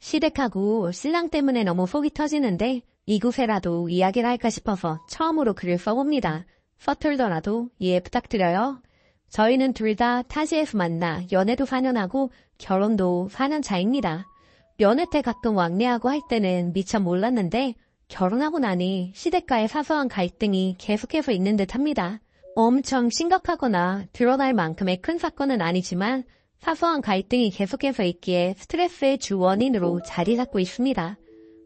시댁하고 신랑 때문에 너무 속이 터지는데 이곳에라도 이야기를 할까 싶어서 처음으로 글을 써봅니다. 서툴더라도 이해 부탁드려요. 저희는 둘 다 타지에서 만나 연애도 4년 하고 결혼도 4년 차입니다. 연애 때 가끔 왕래하고 할 때는 미처 몰랐는데 결혼하고 나니 시댁과의 사소한 갈등이 계속해서 있는 듯합니다. 엄청 심각하거나 드러날 만큼의 큰 사건은 아니지만 사소한 갈등이 계속해서 있기에 스트레스의 주 원인으로 자리 잡고 있습니다.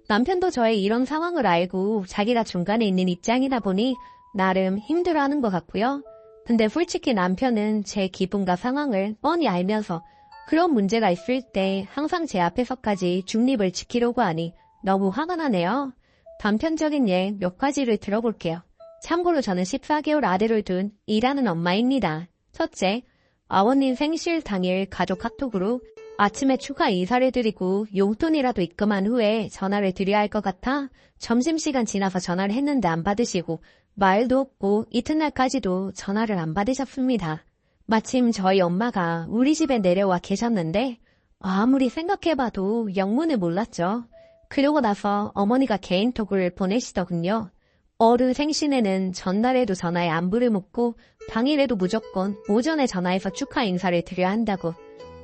남편도 저의 이런 상황을 알고 자기가 중간에 있는 입장이다 보니 나름 힘들어하는 것 같고요. 근데 솔직히 남편은 제 기분과 상황을 뻔히 알면서 그런 문제가 있을 때 항상 제 앞에서까지 중립을 지키려고 하니 너무 화가 나네요. 단편적인 예 몇 가지를 들어볼게요. 참고로 저는 14개월 아들을 둔 일하는 엄마입니다. 첫째, 아버님 생실 당일 가족 카톡으로 아침에 축하 인사를 드리고 용돈이라도 입금한 후에 전화를 드려야 할 것 같아 점심시간 지나서 전화를 했는데 안 받으시고 말도 없고 이튿날까지도 전화를 안 받으셨습니다. 마침 저희 엄마가 우리 집에 내려와 계셨는데 아무리 생각해봐도 영문을 몰랐죠. 그러고 나서 어머니가 개인톡을 보내시더군요. 어른 생신에는 전날에도 전화에 안부를 묻고 당일에도 무조건 오전에 전화해서 축하 인사를 드려야 한다고.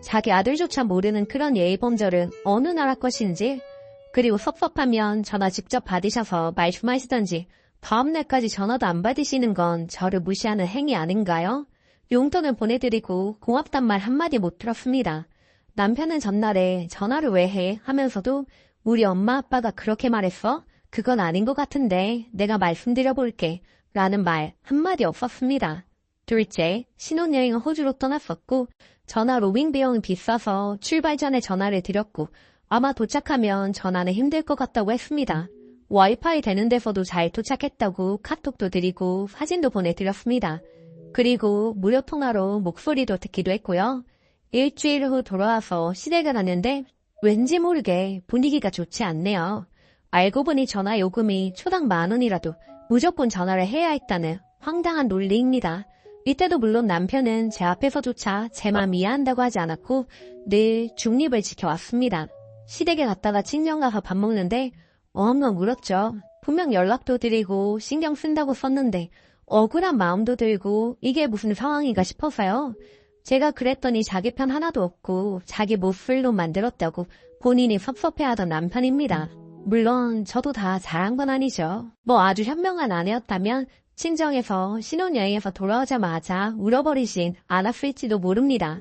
자기 아들조차 모르는 그런 예의범절은 어느 나라 것인지, 그리고 섭섭하면 전화 직접 받으셔서 말씀하시던지 다음날까지 전화도 안 받으시는 건 저를 무시하는 행위 아닌가요? 용돈을 보내드리고 고맙단 말 한마디 못 들었습니다. 남편은 전날에 전화를 왜 해? 하면서도 우리 엄마 아빠가 그렇게 말했어? 그건 아닌 것 같은데 내가 말씀드려볼게 라는 말 한마디 없었습니다. 둘째, 신혼여행은 호주로 떠났었고 전화 로밍 비용이 비싸서 출발 전에 전화를 드렸고 아마 도착하면 전화는 힘들 것 같다고 했습니다. 와이파이 되는 데서도 잘 도착했다고 카톡도 드리고 사진도 보내드렸습니다. 그리고 무료 통화로 목소리도 듣기도 했고요. 일주일 후 돌아와서 시댁을 하는데 왠지 모르게 분위기가 좋지 않네요. 알고 보니 전화 요금이 초당 10,000원이라도 무조건 전화를 해야 했다는 황당한 논리입니다. 이때도 물론 남편은 제 앞에서조차 제 마음 이해한다고 하지 않았고 늘 중립을 지켜왔습니다. 시댁에 갔다가 친정 가서 밥 먹는데 엉엉 울었죠. 분명 연락도 드리고 신경 쓴다고 썼는데 억울한 마음도 들고 이게 무슨 상황인가 싶어서요. 제가 그랬더니 자기 편 하나도 없고 자기 모쏠로 만들었다고 본인이 섭섭해하던 남편입니다. 물론 저도 다 잘한 건 아니죠. 뭐 아주 현명한 아내였다면 친정에서 신혼여행에서 돌아오자마자 울어버리진 않았을지도 모릅니다.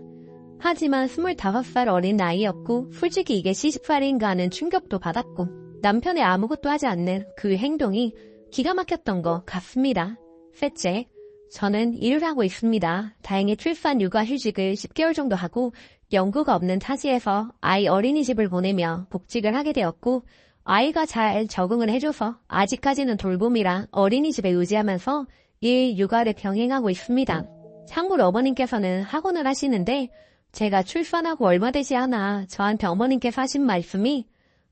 하지만 25살 어린 나이였고 솔직히 이게 시집살인가 하는 충격도 받았고 남편이 아무것도 하지 않는 그 행동이 기가 막혔던 것 같습니다. 셋째, 저는 일을 하고 있습니다. 다행히 출산 육아 휴직을 10개월 정도 하고 연고가 없는 타지에서 아이 어린이집을 보내며 복직을 하게 되었고 아이가 잘 적응을 해줘서 아직까지는 돌봄이랑 어린이집에 의지하면서 일, 육아를 병행하고 있습니다. 참고로 어머님께서는 학원을 하시는데 제가 출산하고 얼마 되지 않아 저한테 어머님께서 하신 말씀이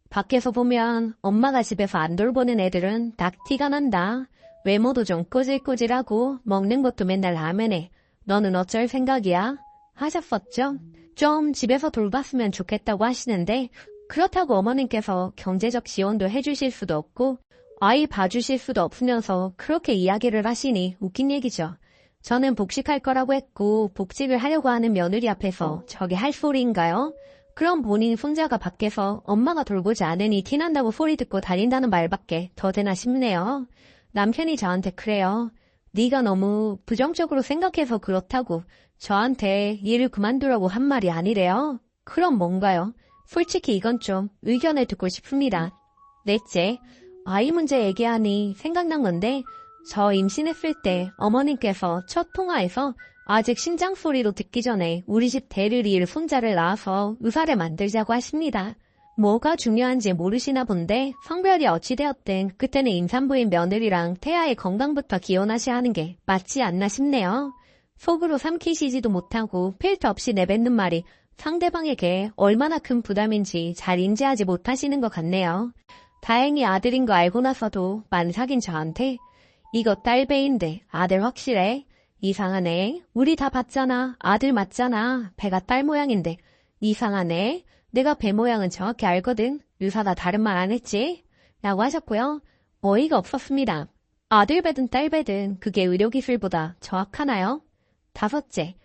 밖에서 보면 엄마가 집에서 안 돌보는 애들은 딱 티가 난다. 외모도 좀 꼬질꼬질하고 먹는 것도 맨날 라면에 너는 어쩔 생각이야? 하셨었죠? 좀 집에서 돌봤으면 좋겠다고 하시는데 그렇다고 어머님께서 경제적 지원도 해주실 수도 없고 아이 봐주실 수도 없으면서 그렇게 이야기를 하시니 웃긴 얘기죠. 저는 복직할 거라고 했고 복직을 하려고 하는 며느리 앞에서 저게 할 소리인가요? 그럼 본인 손자가 밖에서 엄마가 돌보지 않으니 티난다고 소리 듣고 다닌다는 말밖에 더 되나 싶네요. 남편이 저한테 그래요. 네가 너무 부정적으로 생각해서 그렇다고 저한테 일을 그만두라고 한 말이 아니래요. 그럼 뭔가요? 솔직히 이건 좀 의견을 듣고 싶습니다. 넷째, 아이 문제 얘기하니 생각난 건데 저 임신했을 때 어머님께서 첫 통화에서 아직 심장 소리로 듣기 전에 우리 집 대르리를 손자를 낳아서 의사를 만들자고 하십니다. 뭐가 중요한지 모르시나 본데 성별이 어찌되었든 그때는 임산부인 며느리랑 태아의 건강부터 기원하셔야 하는 게 맞지 않나 싶네요. 속으로 삼키시지도 못하고 필터 없이 내뱉는 말이 상대방에게 얼마나 큰 부담인지 잘 인지하지 못하시는 것 같네요. 다행히 아들인 거 알고 나서도 만삭인 저한테 이거 딸배인데 아들 확실해? 이상하네. 우리 다 봤잖아. 아들 맞잖아. 배가 딸 모양인데. 이상하네. 내가 배 모양은 정확히 알거든. 유사다 다른 말 안 했지? 라고 하셨고요. 어이가 없었습니다. 아들 배든 딸 배든 그게 의료기술보다 정확하나요? 다섯째.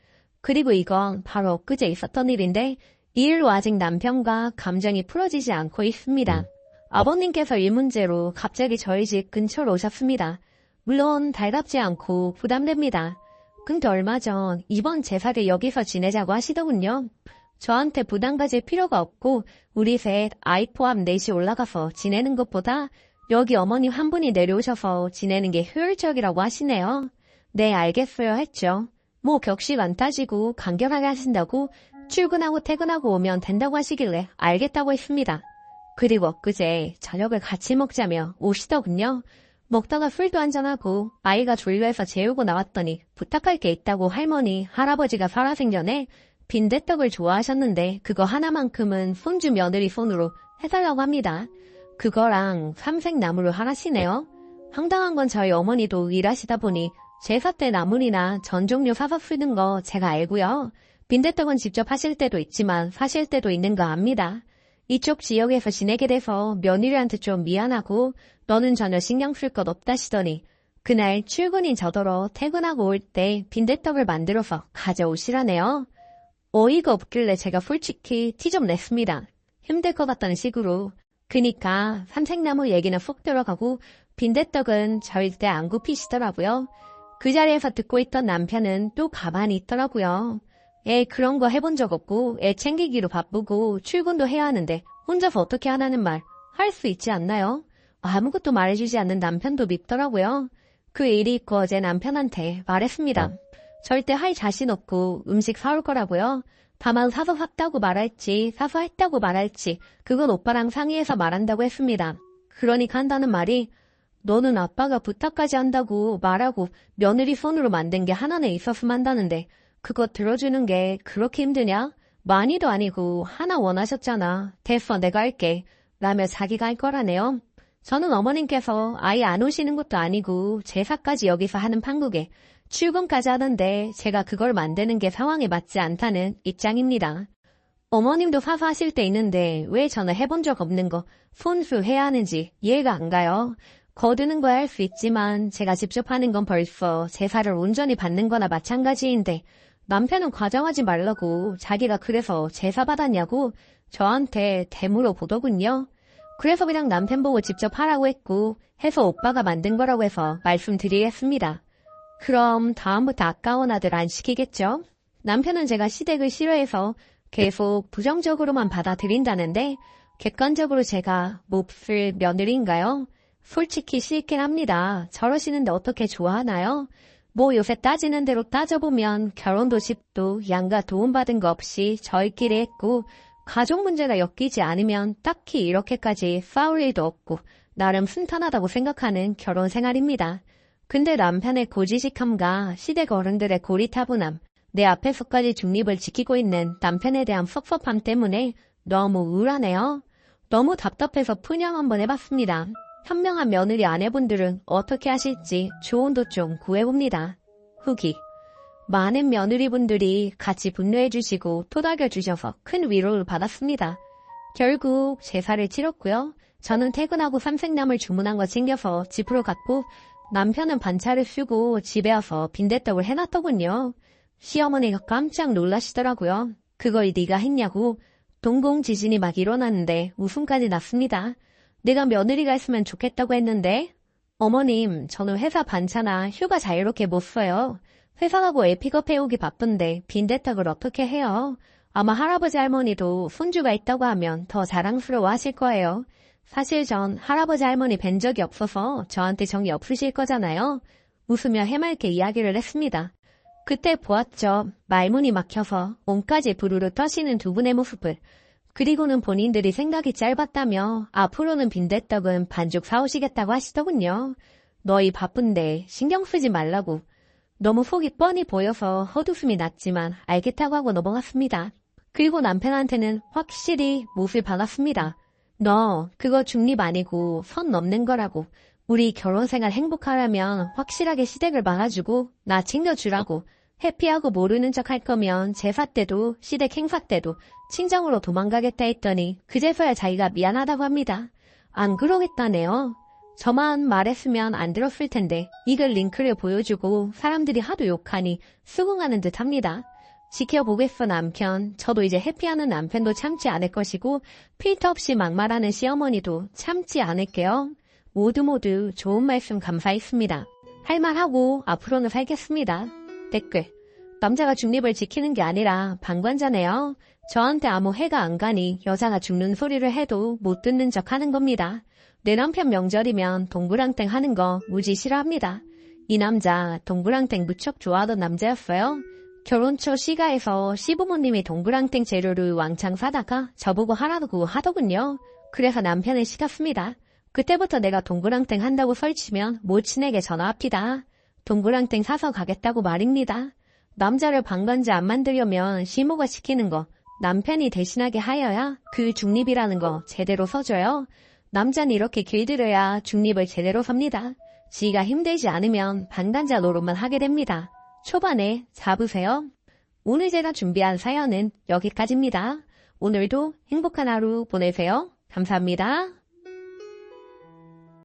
그리고 이건 바로 엊그제 있었던 일인데 이 일로 아직 남편과 감정이 풀어지지 않고 있습니다. 아버님께서 이 문제로 갑자기 저희 집 근처로 오셨습니다. 물론 달답지 않고 부담됩니다. 근데 얼마 전 이번 제사를 여기서 지내자고 하시더군요. 저한테 부담 가질 필요가 없고 우리 셋 아이 포함 넷이 올라가서 지내는 것보다 여기 어머니 한 분이 내려오셔서 지내는 게 효율적이라고 하시네요. 네, 알겠어요 했죠. 뭐 격식 안 따지고 간결하게 하신다고 출근하고 퇴근하고 오면 된다고 하시길래 알겠다고 했습니다. 그리고 엊그제 저녁을 같이 먹자며 오시더군요. 먹다가 술도 한잔하고 아이가 졸려해서 재우고 나왔더니 부탁할 게 있다고 할머니, 할아버지가 살아생전에 빈대떡을 좋아하셨는데 그거 하나만큼은 손주 며느리 손으로 해달라고 합니다. 그거랑 삼색나물을 하라시네요. 황당한 건 저희 어머니도 일하시다 보니 제사 때 나물이나 전 종류 사서 쓰는 거 제가 알고요. 빈대떡은 직접 하실 때도 있지만 사실 때도 있는 거 압니다. 이쪽 지역에서 지내게 돼서 며느리한테 좀 미안하고 너는 전혀 신경 쓸 것 없다시더니 그날 출근인 저더러 퇴근하고 올 때 빈대떡을 만들어서 가져오시라네요. 어이가 없길래 제가 솔직히 티 좀 냈습니다. 힘들 것 같다는 식으로. 그니까 삼색나무 얘기는 훅 들어가고 빈대떡은 절대 안 굽히시더라고요. 그 자리에서 듣고 있던 남편은 또 가만히 있더라고요. 애 그런 거 해본 적 없고 애 챙기기로 바쁘고 출근도 해야 하는데 혼자서 어떻게 하라는 말 할 수 있지 않나요? 아무것도 말해주지 않는 남편도 밉더라고요. 그 일이 있고 어제 남편한테 말했습니다. 절대 할 자신 없고 음식 사올 거라고요. 다만 사서 샀다고 말할지 사서 했다고 말할지 그건 오빠랑 상의해서 말한다고 했습니다. 그러니까 한다는 말이 너는 아빠가 부탁까지 한다고 말하고 며느리 손으로 만든 게 하나는 있었으면 한다는데 그거 들어주는 게 그렇게 힘드냐? 많이도 아니고 하나 원하셨잖아. 됐어 내가 할게. 라며 자기가 할 거라네요. 저는 어머님께서 아예 안 오시는 것도 아니고 제사까지 여기서 하는 판국에 출근까지 하던데 제가 그걸 만드는 게 상황에 맞지 않다는 입장입니다. 어머님도 사서 하실 때 있는데 왜 저는 해본 적 없는 거 손수 해야 하는지 이해가 안 가요. 거두는 거야 할 수 있지만 제가 직접 하는 건 벌써 제사를 온전히 받는 거나 마찬가지인데 남편은 과장하지 말라고 자기가 그래서 제사 받았냐고 저한테 대물어 보더군요. 그래서 그냥 남편 보고 직접 하라고 했고 해서 오빠가 만든 거라고 해서 말씀드리겠습니다. 그럼 다음부터 아까운 아들 안 시키겠죠? 남편은 제가 시댁을 싫어해서 계속 부정적으로만 받아들인다는데 객관적으로 제가 몹쓸 며느리인가요? 솔직히 싫긴 합니다. 저러시는데 어떻게 좋아하나요? 뭐 요새 따지는 대로 따져보면 결혼도 집도 양가 도움받은 거 없이 저희끼리 했고 가족 문제가 엮이지 않으면 딱히 이렇게까지 싸울 일도 없고 나름 순탄하다고 생각하는 결혼 생활입니다. 근데 남편의 고지식함과 시댁 어른들의 고리타분함, 내 앞에서까지 중립을 지키고 있는 남편에 대한 섭섭함 때문에 너무 우울하네요. 너무 답답해서 푸념 한번 해봤습니다. 현명한 며느리 아내분들은 어떻게 하실지 조언도 좀 구해봅니다. 후기. 많은 며느리분들이 같이 분노해주시고 토닥여주셔서 큰 위로를 받았습니다. 결국 제사를 치렀고요. 저는 퇴근하고 삼색나물 주문한 거 챙겨서 집으로 갔고 남편은 반차를 쓰고 집에 와서 빈대떡을 해놨더군요. 시어머니가 깜짝 놀라시더라고요. 그걸 네가 했냐고. 동공 지진이 막 일어났는데 웃음까지 났습니다. 내가 며느리가 했으면 좋겠다고 했는데 어머님 저는 회사 반차나 휴가 자유롭게 못 써요. 회사 가고 애 픽업해오기 바쁜데 빈대떡을 어떻게 해요? 아마 할아버지 할머니도 손주가 있다고 하면 더 자랑스러워 하실 거예요. 사실 전 할아버지 할머니 뵌 적이 없어서 저한테 정이 없으실 거잖아요. 웃으며 해맑게 이야기를 했습니다. 그때 보았죠. 말문이 막혀서 몸까지 부르르 떠시는 두 분의 모습을. 그리고는 본인들이 생각이 짧았다며 앞으로는 빈대떡은 반죽 사오시겠다고 하시더군요. 너희 바쁜데 신경 쓰지 말라고. 너무 속이 뻔히 보여서 헛웃음이 났지만 알겠다고 하고 넘어갔습니다. 그리고 남편한테는 확실히 못을 받았습니다. 너 그거 중립 아니고 선 넘는 거라고. 우리 결혼생활 행복하려면 확실하게 시댁을 막아주고 나 챙겨주라고 회피하고 모르는 척 할 거면 제사 때도 시댁 행사 때도 친정으로 도망가겠다 했더니 그제서야 자기가 미안하다고 합니다. 안 그러겠다네요. 저만 말했으면 안 들었을 텐데 이글 링크를 보여주고 사람들이 하도 욕하니 수긍하는 듯 합니다. 지켜보겠어 남편. 저도 이제 회피하는 남편도 참지 않을 것이고 필터 없이 막말하는 시어머니도 참지 않을게요. 모두 좋은 말씀 감사했습니다. 할 말하고 앞으로는 살겠습니다. 댓글. 남자가 중립을 지키는 게 아니라 방관자네요. 저한테 아무 해가 안 가니 여자가 죽는 소리를 해도 못 듣는 척 하는 겁니다. 내 남편 명절이면 동그랑땡 하는 거 무지 싫어합니다. 이 남자 동그랑땡 무척 좋아하던 남자였어요. 결혼 초 시가에서 시부모님이 동그랑땡 재료를 왕창 사다가 저보고 하라고 하더군요. 그래서 남편을 시켰습니다. 그때부터 내가 동그랑땡 한다고 설치면 모친에게 전화합니다. 동그랑땡 사서 가겠다고 말입니다. 남자를 방관자 안 만들려면 시모가 시키는 거 남편이 대신하게 하여야 그 중립이라는 거 제대로 서줘요. 남자는 이렇게 길들여야 중립을 제대로 섭니다. 지가 힘들지 않으면 방관자 노릇만 하게 됩니다. 초반에 잡으세요. 오늘 제가 준비한 사연은 여기까지입니다. 오늘도 행복한 하루 보내세요. 감사합니다.